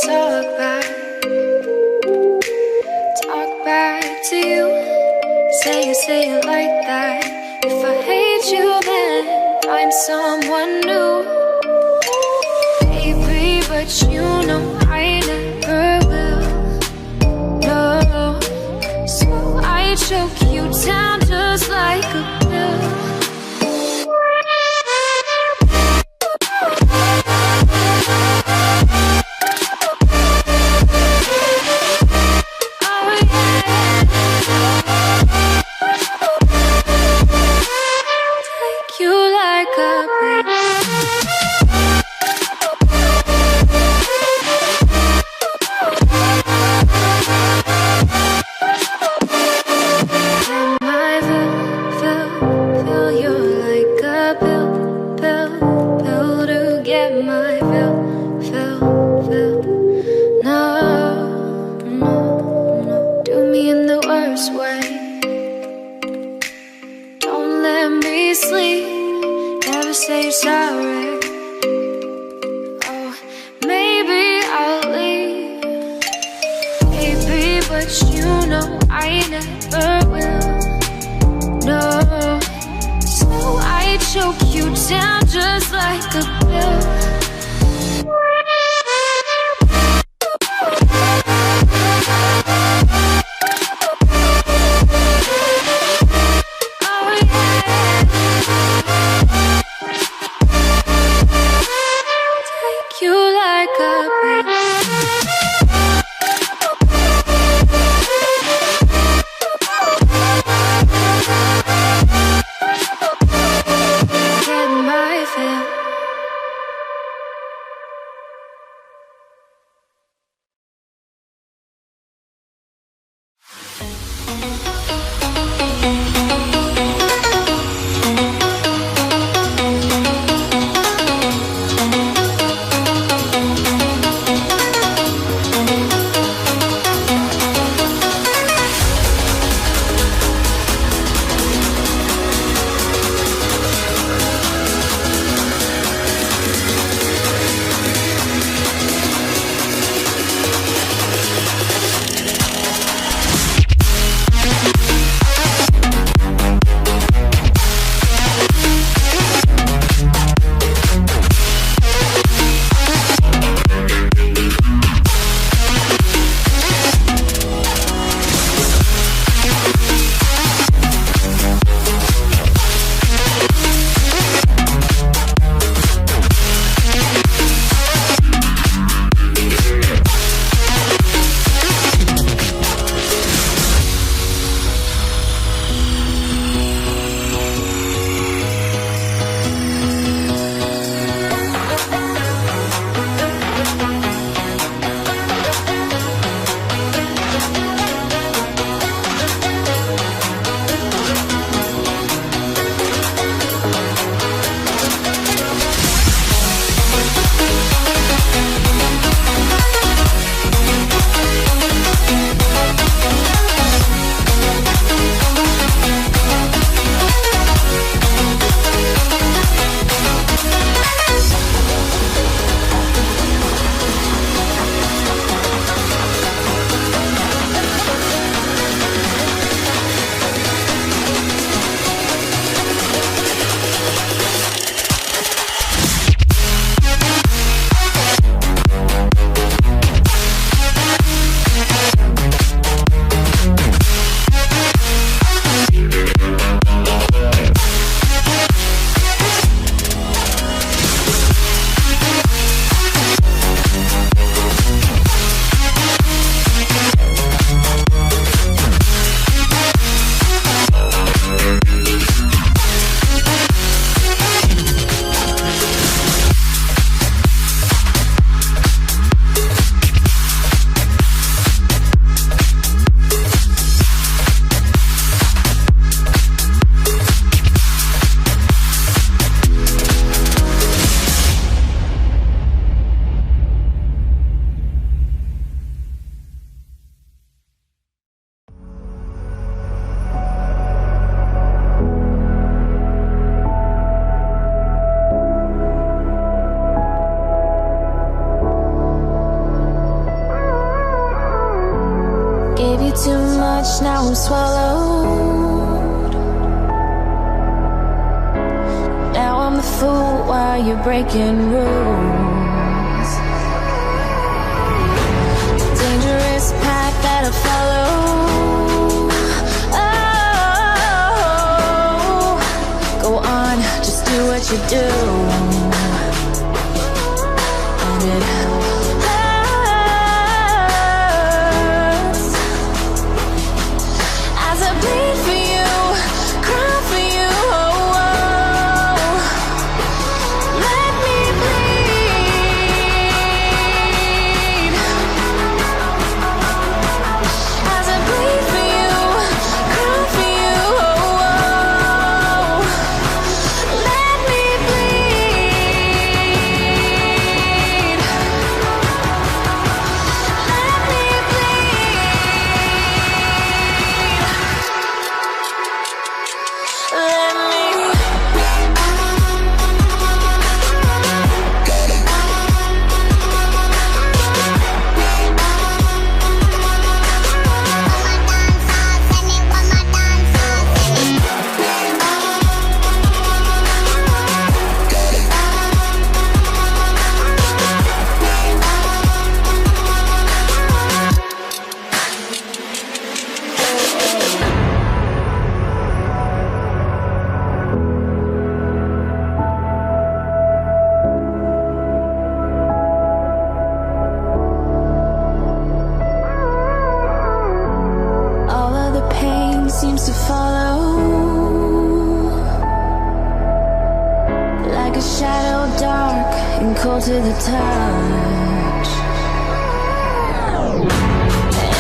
talk back to you. Say it like that. If I hate you, then find someone new. Baby, but you know I never will. No, so I choke you down just like a pill. Say sorry. Oh, maybe I'll leave. Baby, but you know I never will. No, so I choke you down just like a pill. Get my you're breaking rules. Dangerous path that I follow. Oh, go on, just do what you do. And it hurts as I bleed for you, cry for you. Oh, oh. Let me bleed as I bleed for you, cry for you. Oh, oh. Let me bleed. Let me bleed. Let me. All of the pain seems to follow, like a shadow dark and cold to the touch.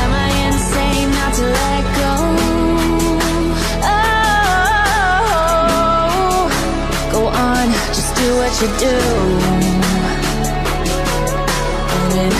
Am I insane not to let go? Oh, go on, just do what you do. And it